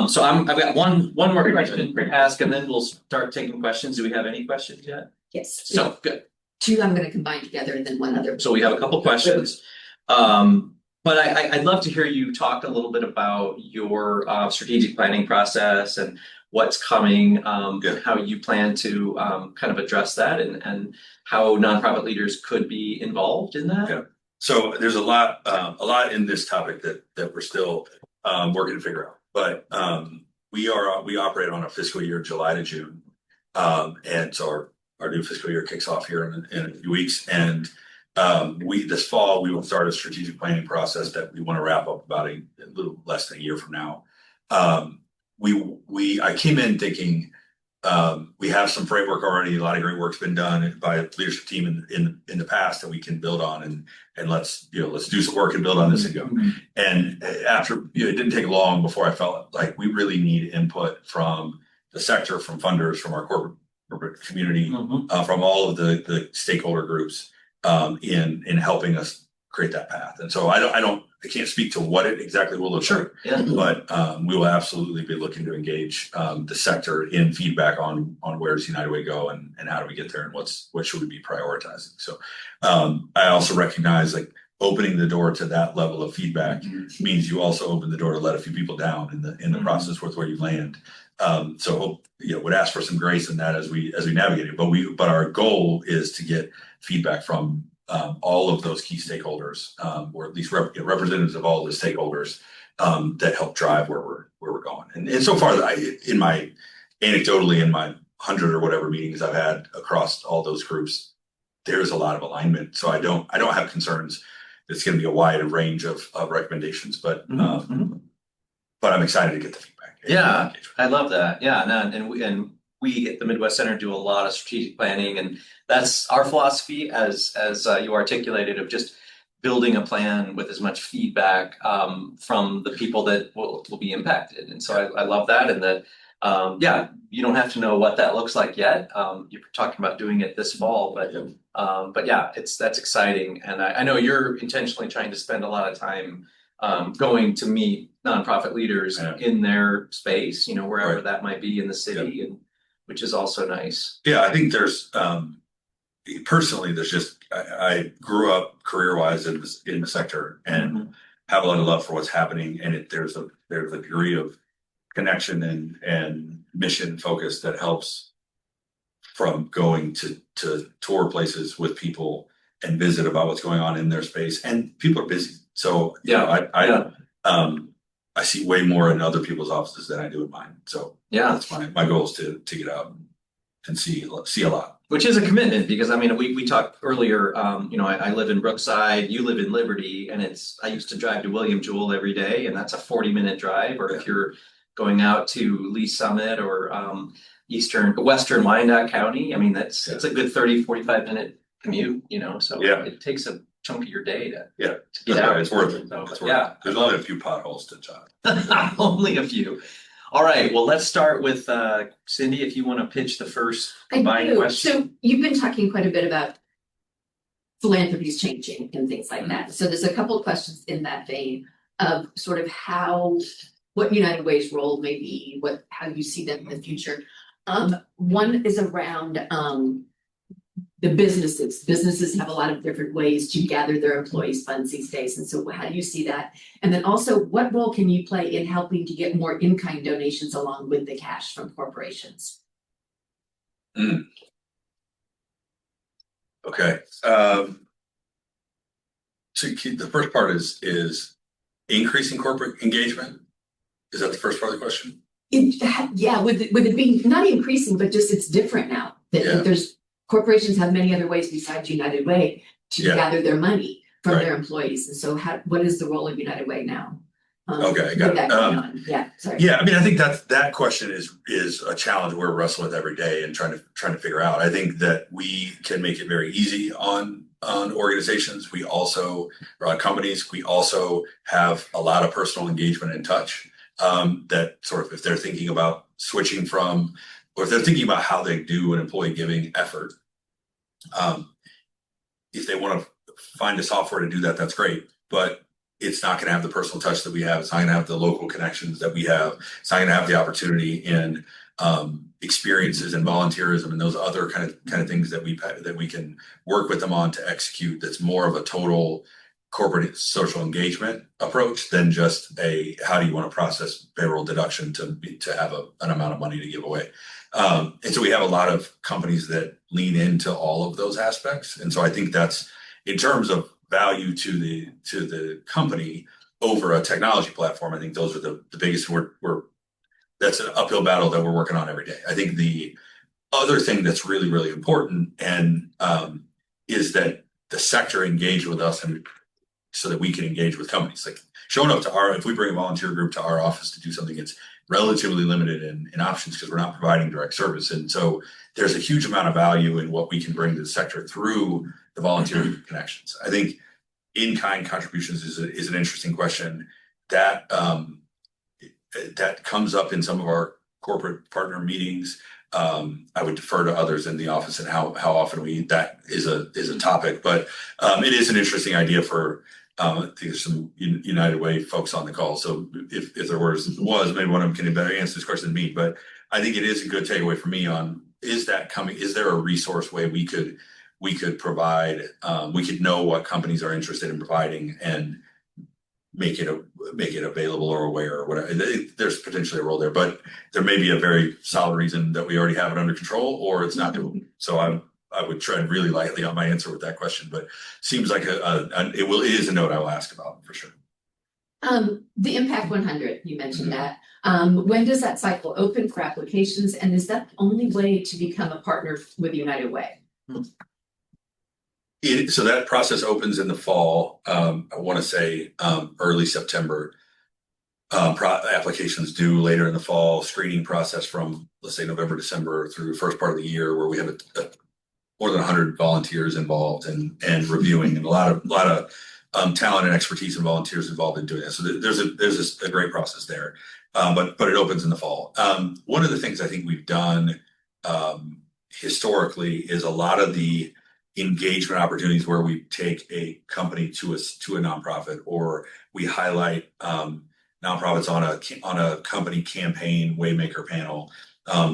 S1: So I've got one more question to ask, and then we'll start taking questions. Do we have any questions yet?
S3: Yes.
S1: So good.
S3: Two I'm going to combine together, and then one other.
S1: So we have a couple questions. But I'd love to hear you talk a little bit about your strategic planning process and what's coming, how you plan to kind of address that, and how nonprofit leaders could be involved in that.
S2: Yeah. So there's a lot in this topic that we're still working to figure out. But we operate on a fiscal year, July to June, and so our new fiscal year kicks off here in a few weeks. And this fall we will start a strategic planning process that we want to wrap up about a little less than a year from now. I came in thinking we have some framework already. A lot of great work's been done by the leadership team in the past that we can build on, and let's do some work and build on this and go. And after it didn't take long before I felt like we really need input from the sector, from funders, from our corporate community, from all of the stakeholder groups in helping us create that path. And so I can't speak to what it exactly will look like, but we will absolutely be looking to engage the sector in feedback on where does United Way go, and how do we get there, and what should we be prioritizing. So I also recognize, like, opening the door to that level of feedback means you also open the door to let a few people down in the process with where you land. So would ask for some grace in that as we navigate it. But our goal is to get feedback from all of those key stakeholders, or at least representatives of all the stakeholders that help drive where we're going. And so far, anecdotally in my 100 or whatever meetings I've had across all those groups, there's a lot of alignment. So I don't have concerns. It's going to be a wide range of recommendations, but I'm excited to get the feedback.
S1: Yeah, I love that. Yeah, and we at the Midwest Center do a lot of strategic planning, and that's our philosophy, as you articulated, of just building a plan with as much feedback from the people that will be impacted. And so I love that, and that you don't have to know what that looks like yet. You're talking about doing it this fall, but yeah, that's exciting. And I know you're intentionally trying to spend a lot of time going to meet nonprofit leaders in their space, wherever that might be in the city, and which is also nice.
S2: Yeah, I think there's personally, there's just I grew up career-wise in the sector and have a lot of love for what's happening, and there's a degree of connection and mission focus that helps from going to tour places with people and visit about what's going on in their space. And people are busy, so I see way more in other people's offices than I do in mine. So that's my goal is to get out and see a lot.
S1: Which is a commitment, because we talked earlier. I live in Brookside, you live in Liberty, and I used to drive to William Jewell every day, and that's a 40-minute drive. Or if you're going out to Lee Summit or Western Wyandotte County, it's a good 30-45-minute commute. So it takes a chunk of your day to get out.
S2: It's worth it. There's only a few potholes to jog.
S1: Only a few. All right. Well, let's start with Cindy, if you want to pitch the first combined question.
S3: So you've been talking quite a bit about philanthropies changing and things like that. So there's a couple of questions in that vein of sort of what United Way's role may be, how you see them in the future. One is around the businesses have a lot of different ways to gather their employees' funds these days. And so how do you see that? And then also, what role can you play in helping to get more in-kind donations along with the cash from corporations?
S2: Okay. So the first part is increasing corporate engagement. Is that the first part of the question?
S3: Yeah, with it being not increasing, but just it's different now. That there's corporations have many other ways besides United Way to gather their money from their employees. And so what is the role of United Way now?
S2: Okay, got it.
S3: Yeah, sorry.
S2: Yeah, I mean, I think that question is a challenge we're wrestling with every day and trying to figure out. I think that we can make it very easy on organizations. We also companies. We also have a lot of personal engagement and touch. That sort of, if they're thinking about switching from, or if they're thinking about how they do an employee giving effort, if they want to find a software to do that, that's great. But it's not going to have the personal touch that we have. It's not going to have the local connections that we have. It's not going to have the opportunity in experiences and volunteerism and those other kind of things that we can work with them on to execute. That's more of a total corporate social engagement approach than just how do you want to process payroll deduction to have an amount of money to give away. And so we have a lot of companies that lean into all of those aspects. And so I think that's, in terms of value to the company over a technology platform, I think those are the biggest. That's an uphill battle that we're working on every day. I think the other thing that's really, really important and is that the sector engage with us and so that we can engage with companies. Like showing up if we bring a volunteer group to our office to do something, it's relatively limited in options because we're not providing direct service. And so there's a huge amount of value in what we can bring to the sector through the volunteer connections. I think in-kind contributions is an interesting question that that comes up in some of our corporate partner meetings. I would defer to others in the office and how often that is a topic, but it is an interesting idea for I think there's some United Way folks on the call. So if there was, maybe one of them can better answer this question than me, but I think it is a good takeaway for me on, is there a resource way we could provide, we could know what companies are interested in providing and make it available or aware or whatever. There's potentially a role there, but there may be a very solid reason that we already have it under control or it's not doable. So I would tread really lightly on my answer with that question, but seems like it is a note I will ask about for sure.
S3: The Impact 100, you mentioned that. When does that cycle open for applications, and is that the only way to become a partner with United Way?
S2: So that process opens in the fall. I want to say early September. Applications due later in the fall. Screening process from, let's say, November, December through the first part of the year, where we have more than 100 volunteers involved and reviewing, and a lot of talent and expertise and volunteers involved in doing that. So there's a great process there, but it opens in the fall. One of the things I think we've done historically is a lot of the engagement opportunities where we take a company to a nonprofit, or we highlight nonprofits on a company campaign waymaker panel,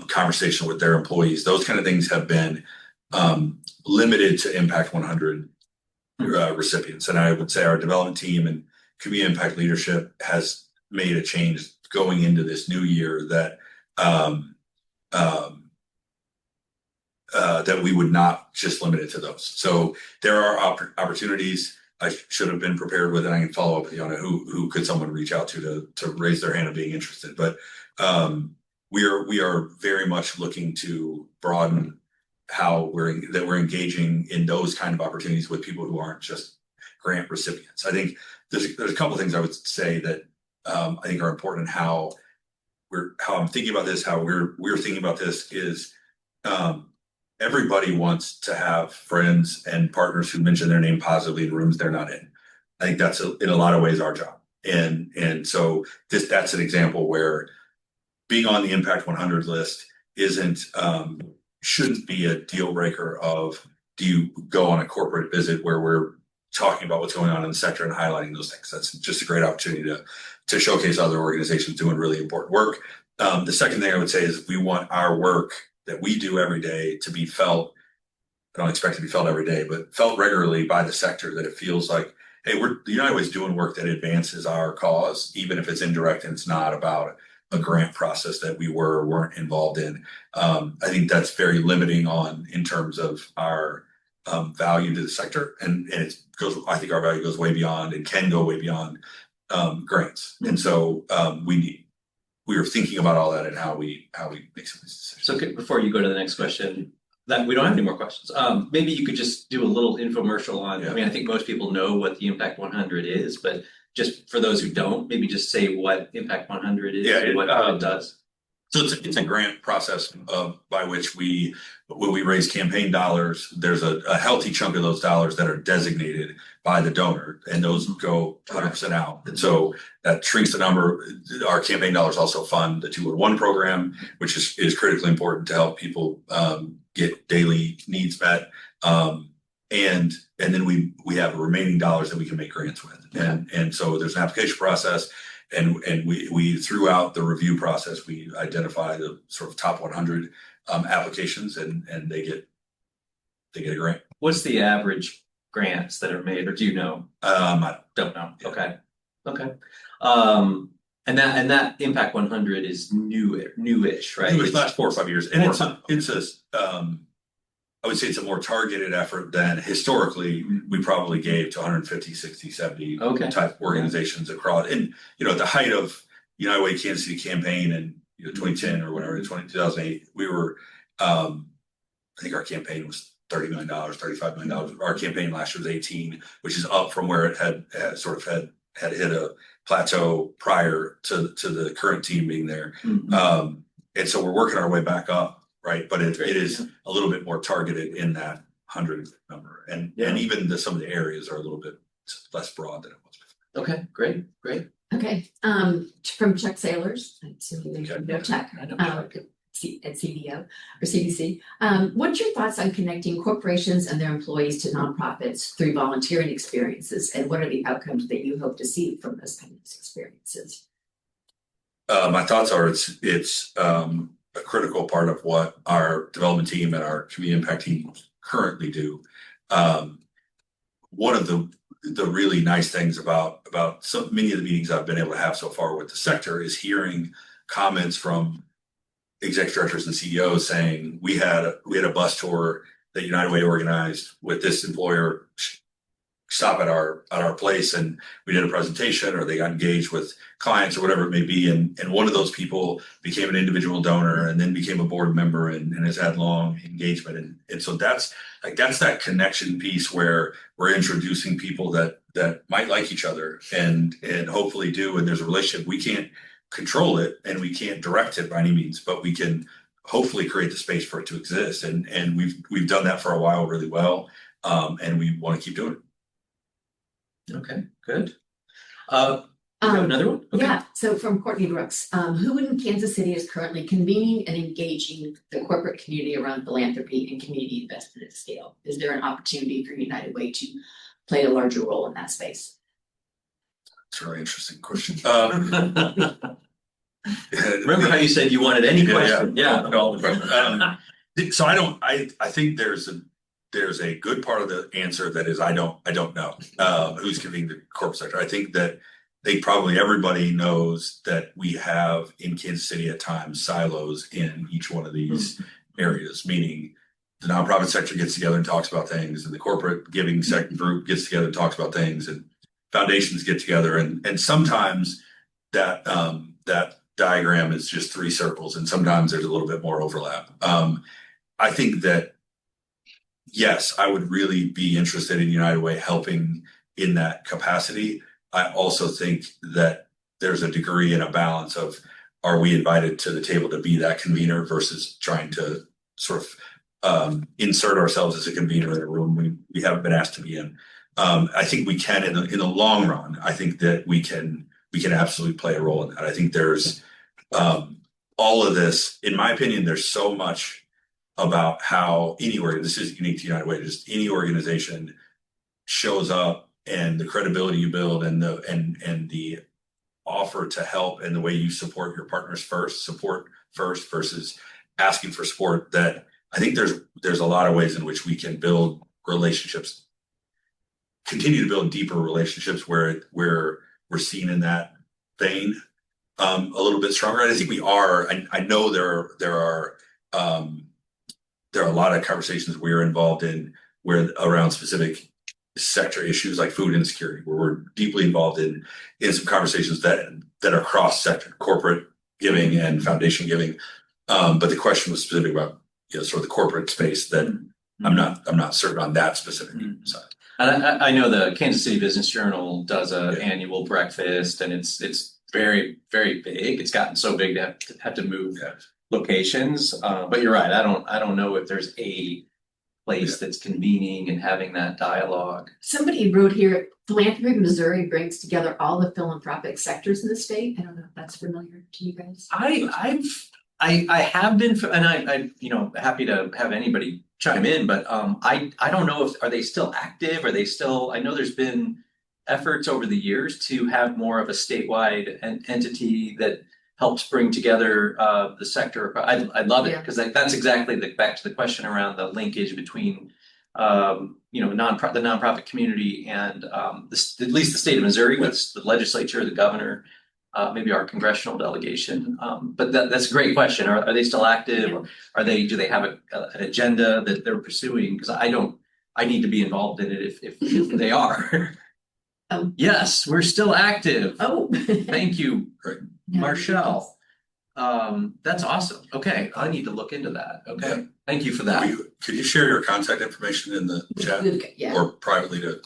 S2: conversation with their employees. Those kind of things have been limited to Impact 100 recipients. And I would say our development team and community impact leadership has made a change going into this new year that that we would not just limit it to those. So there are opportunities. I should have been prepared with, and I can follow up with you on it. Who could someone reach out to raise their hand of being interested? But we are very much looking to broaden how we're engaging in those kind of opportunities with people who aren't just grant recipients. I think there's a couple of things I would say that I think are important. How I'm thinking about this, how we're thinking about this is everybody wants to have friends and partners who mention their name positively in rooms they're not in. I think that's in a lot of ways our job, and so that's an example where being on the Impact 100 list shouldn't be a deal breaker of, do you go on a corporate visit where we're talking about what's going on in the sector and highlighting those things. That's just a great opportunity to showcase other organizations doing really important work. The second thing I would say is we want our work that we do every day to be felt I don't expect it to be felt every day, but felt regularly by the sector that it feels like, hey, the United Way is doing work that advances our cause, even if it's indirect and it's not about a grant process that we were or weren't involved in. I think that's very limiting in terms of our value to the sector, and I think our value goes way beyond and can go way beyond grants. And so we are thinking about all that and how we make some of these decisions.
S1: So before you go to the next question, that we don't have any more questions. Maybe you could just do a little infomercial on.
S2: Yeah.
S1: I mean, I think most people know what the Impact 100 is, but just for those who don't, maybe just say what Impact 100 is and what it does.
S2: So it's a grant process by which when we raise campaign dollars, there's a healthy chunk of those dollars that are designated by the donor, and those go 100% out. And so that shrinks the number. Our campaign dollars also fund the 211 program, which is critically important to help people get daily needs met. And then we have remaining dollars that we can make grants with. And so there's an application process. And we throughout the review process, we identify the sort of top 100 applications, and they get a grant.
S1: What's the average grants that are made, or do you know?
S2: I
S1: don't know.
S2: Yeah.
S1: Okay. And that Impact 100 is newish, right?
S2: It's last 4 or 5 years, and I would say it's a more targeted effort than historically we probably gave to 150, 60, 70 type organizations across. And, at the height of United Way Kansas City campaign in 2010 or whatever, 2008, we were, I think our campaign was $30 million, $35 million. Our campaign last year was 18, which is up from where it had hit a plateau prior to the current team being there. And so we're working our way back up. Right, but it is a little bit more targeted in that 100 number, and even some of the areas are a little bit less broad than it was before.
S1: Okay, great.
S3: Okay, from Chuck Sailors, assuming you know Chuck, at CDO or CDC. What's your thoughts on connecting corporations and their employees to nonprofits through volunteering experiences, and what are the outcomes that you hope to see from those kinds of experiences?
S2: My thoughts are it's a critical part of what our development team and our community impact team currently do. One of the really nice things about so many of the meetings I've been able to have so far with the sector is hearing comments from executive directors and CEOs saying we had a bus tour that United Way organized with this employer stop at our place, and we did a presentation, or they got engaged with clients or whatever it may be, and one of those people became an individual donor and then became a board member and has had long engagement, and so that's that connection piece where we're introducing people that might like each other and hopefully do, and there's a relationship. We can't control it and we can't direct it by any means, but we can hopefully create the space for it to exist, and we've done that for a while really well, and we want to keep doing it.
S1: Okay, good. Another one? Okay.
S3: Yeah, so from Courtney Brooks, who in Kansas City is currently convening and engaging the corporate community around philanthropy and community investment at scale? Is there an opportunity for United Way to play a larger role in that space?
S2: It's a really interesting question.
S1: Remember how you said you wanted any question?
S2: Yeah. All the questions. So I think there's a good part of the answer that is I don't know who's convening the corporate sector. I think probably everybody knows that we have in Kansas City at times silos in each one of these areas, meaning the nonprofit sector gets together and talks about things, and the corporate giving sector group gets together and talks about things, and foundations get together, and sometimes that diagram is just 3 circles, and sometimes there's a little bit more overlap. I think that yes, I would really be interested in United Way helping in that capacity. I also think that there's a degree and a balance of, are we invited to the table to be that convener versus trying to sort of insert ourselves as a convener in a room we haven't been asked to be in. I think we can in the long run. I think that we can absolutely play a role in that. I think there's all of this, in my opinion, there's so much about how this is unique to United Way, just any organization shows up, and the credibility you build, and the offer to help, and the way you support your partners first versus asking for support, that I think there's a lot of ways in which we can build relationships, continue to build deeper relationships where we're seen in that vein a little bit stronger. And I think we are. I know there are a lot of conversations we're involved in where around specific sector issues like food insecurity, where we're deeply involved in some conversations that are cross sector, corporate giving and foundation giving. But the question was specific about sort of the corporate space that I'm not certain on that specific side.
S1: And I know the Kansas City Business Journal does an annual breakfast, and it's very, very big. It's gotten so big to have to move locations. But you're right. I don't know if there's a place that's convening and having that dialogue.
S3: Somebody wrote here, Philanthropy Missouri brings together all the philanthropic sectors in the state. I don't know if that's familiar to you guys.
S1: I have been, and I happy to have anybody chime in, but I don't know if are they still active? Are they still? I know there's been efforts over the years to have more of a statewide entity that helps bring together the sector. I love it because that's exactly back to the question around the linkage between the nonprofit community and at least the state of Missouri with the legislature, the governor. Maybe our congressional delegation, but that's a great question. Are they still active? Or do they have an agenda that they're pursuing? Because I need to be involved in it if they are. Yes, we're still active. Thank you, Marshall. That's awesome. Okay, I need to look into that. Okay, thank you for that.
S2: Could you share your contact information in the chat or privately to?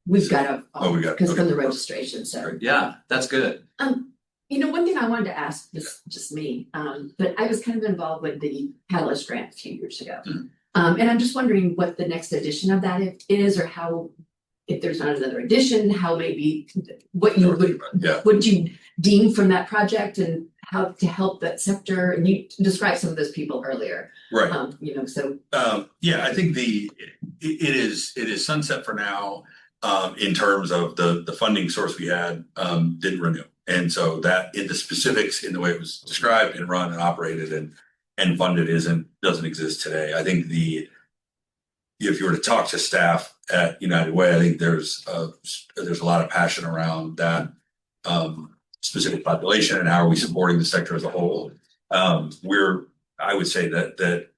S3: We've got because from the
S2: Okay.
S3: registration. So
S1: Yeah, that's good.
S3: One thing I wanted to ask, this just me, but I was kind of involved with the Catalyst grant a few years ago. And I'm just wondering what the next edition of that is, or how, if there's not another edition, how maybe what you would you deem from that project and how to help that sector. And you described some of those people earlier.
S2: Right.
S3: So
S2: I think it is sunset for now. In terms of the funding source we had, didn't renew. And so that in the specifics in the way it was described and run and operated and funded doesn't exist today. I think if you were to talk to staff at United Way, I think there's a lot of passion around that specific population and how are we supporting the sector as a whole. I would say that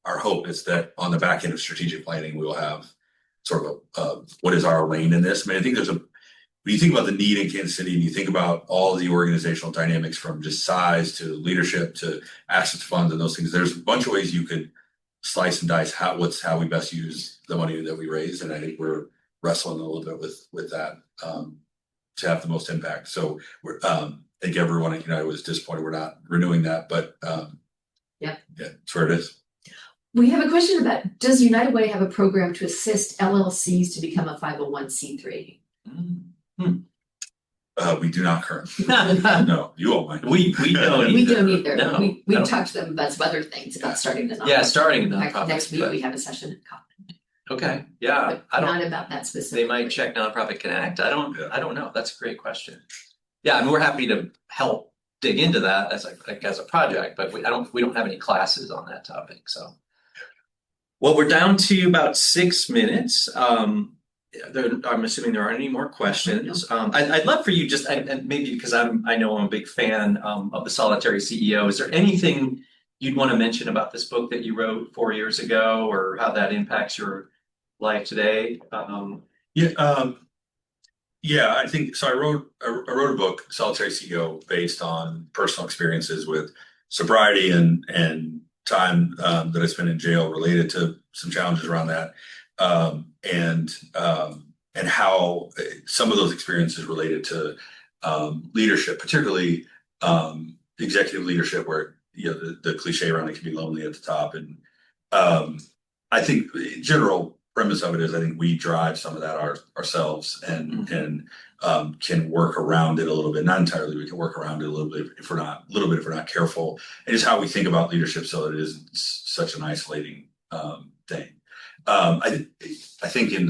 S2: our hope is that on the back end of strategic planning, we will have sort of what is our lane in this. I mean, I think when you think about the need in Kansas City and you think about all the organizational dynamics from just size to leadership to assets funds and those things, there's a bunch of ways you could slice and dice how we best use the money that we raise. And I think we're wrestling a little bit with that to have the most impact. So I think everyone at United was disappointed we're not renewing that, but that's where it is.
S3: we have a question about, does United Way have a program to assist LLCs to become a 501c3?
S2: We do not currently. No, you all might.
S1: We don't either.
S3: We don't either.
S1: No,
S3: we talked to them about some other things about starting the nonprofit.
S1: Yeah, starting a
S3: In fact,
S1: nonprofit.
S3: next week we have a session in Coffin.
S1: Okay, yeah.
S3: But not about that specific.
S1: They might check Nonprofit Connect. I don't know. That's a great question. Yeah, I mean, we're happy to help dig into that as a project, but we don't have any classes on that topic. So, well, we're down to about 6 minutes. I'm assuming there aren't any more questions. I'd love for you and maybe because I know I'm a big fan of the Solitary CEO. Is there anything you'd want to mention about this book that you wrote 4 years ago, or how that impacts your life today?
S2: I think so. I wrote a book, Solitary CEO, based on personal experiences with sobriety and time that I spent in jail related to some challenges around that, and how some of those experiences related to leadership, particularly executive leadership, where the cliche around it can be lonely at the top. And I think the general premise of it is I think we drive some of that ourselves and can work around it a little bit. Not entirely, we can work around it a little bit if we're not careful. And just how we think about leadership so that it isn't such an isolating thing. I think in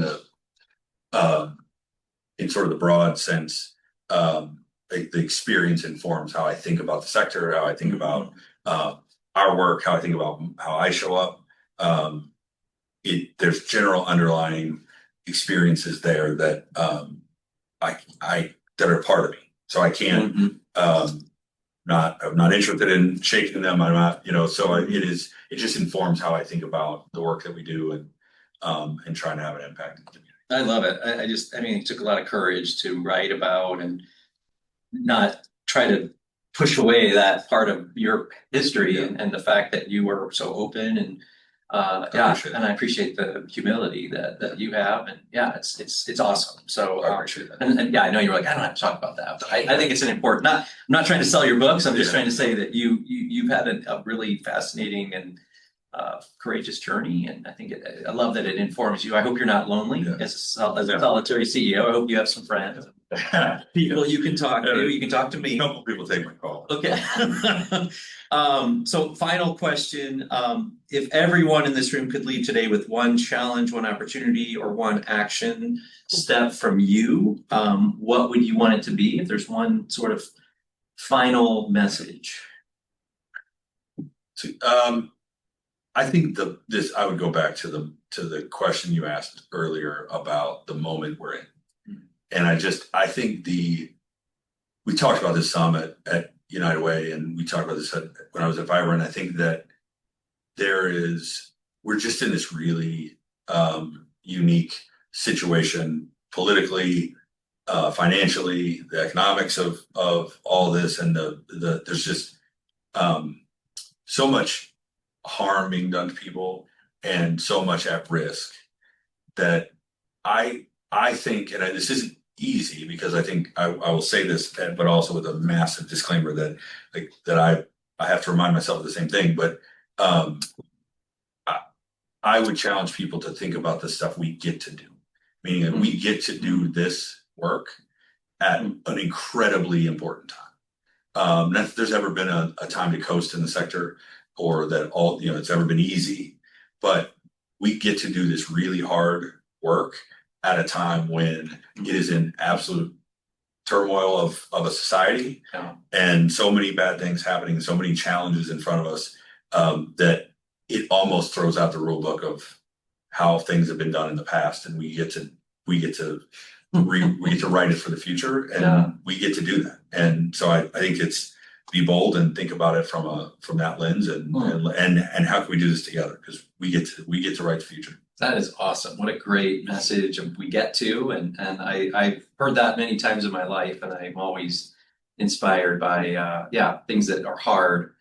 S2: sort of the broad sense, the experience informs how I think about the sector, how I think about our work, how I think about how I show up. there's general underlying experiences there that that are part of me. So I can't I'm not interested in shaking them. I'm not, so it just informs how I think about the work that we do and trying to have an impact in the community.
S1: I love it. I mean, it took a lot of courage to write about and not try to push away that part of your history and the fact that you were so open and and I appreciate the humility that you have, and it's awesome. So
S2: I appreciate that.
S1: and I know you were like, I don't have to talk about that, but I think it's an important. I'm not trying to sell your books. I'm just trying to say that you've had a really fascinating and courageous journey, and I love that it informs you. I hope you're not lonely as a solitary CEO. I hope you have some friends, people you can talk to. You can talk to me.
S2: A couple people take my call.
S1: Okay. So final question. If everyone in this room could leave today with one challenge, one opportunity, or one action step from you, what would you want it to be? If there's one sort of final message.
S2: I think I would go back to the question you asked earlier about the moment we're in. And I think we talked about this some at United Way, and we talked about this when I was at Vibrant. I think that we're just in this really unique situation politically, financially, the economics of all this, and there's just so much harm being done to people and so much at risk that I think, and this isn't easy because I think I will say this, but also with a massive disclaimer that I have to remind myself of the same thing. But I would challenge people to think about the stuff we get to do, meaning that we get to do this work at an incredibly important time. Not that there's ever been a time to coast in the sector, or that it's ever been easy, but we get to do this really hard work at a time when it is in absolute turmoil of a society and so many bad things happening, so many challenges in front of us, that it almost throws out the rule book of how things have been done in the past, and we get to write it for the future, and we get to do that. And so I think it's be bold and think about it from that lens, and how can we do this together, because we get to write the future.
S1: That is awesome. What a great message we get to. And I've heard that many times in my life, and I'm always inspired by, things that are hard.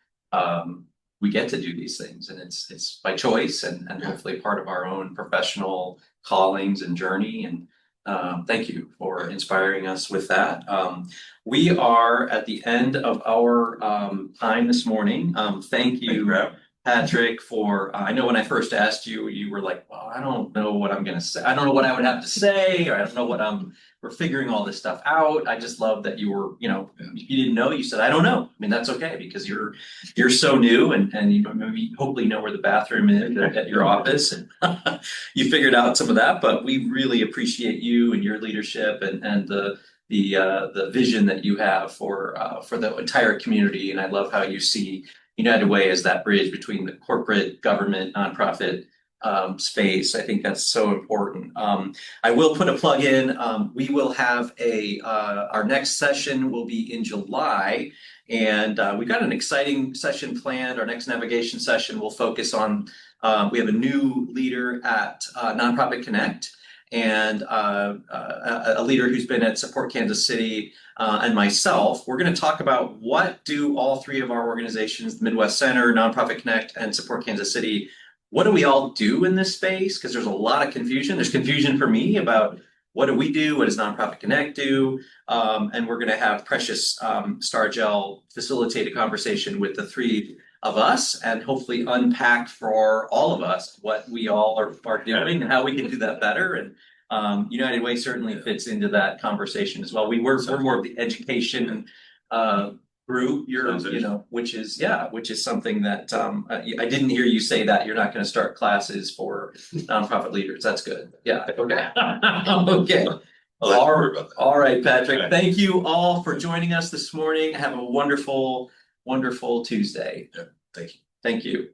S1: We get to do these things, and it's by choice and hopefully part of our own professional callings and journey. And thank you for inspiring us with that. We are at the end of our time this morning. Thank you, Patrick, for, I know when I first asked you, you were like, well, I don't know what I'm going to say. I don't know what I would have to say, or I don't know we're figuring all this stuff out. I just love that you were, if you didn't know, you said, I don't know. I mean, that's okay, because you're so new, and you maybe hopefully know where the bathroom is at your office, and you figured out some of that. But we really appreciate you and your leadership and the vision that you have for the entire community. And I love how you see United Way as that bridge between the corporate, government, nonprofit space. I think that's so important. I will put a plug in. We will have our next session will be in July, and we got an exciting session planned. Our next navigation session will focus on, we have a new leader at Nonprofit Connect, and a leader who's been at Support Kansas City, and myself. We're going to talk about what do all three of our organizations, the Midwest Center, Nonprofit Connect, and Support Kansas City, what do we all do in this space? Because there's a lot of confusion. There's confusion for me about what do we do? What does Nonprofit Connect do? And we're going to have Precious Stargell facilitate a conversation with the three of us, and hopefully unpack for all of us what we all are doing and how we can do that better. And United Way certainly fits into that conversation as well. We're more of the education group, which is something that I didn't hear you say that you're not going to start classes for nonprofit leaders. That's good. Yeah. Okay. Okay. All right, Patrick. Thank you all for joining us this morning. Have a wonderful Tuesday.
S2: Yeah, thank you.
S1: Thank you.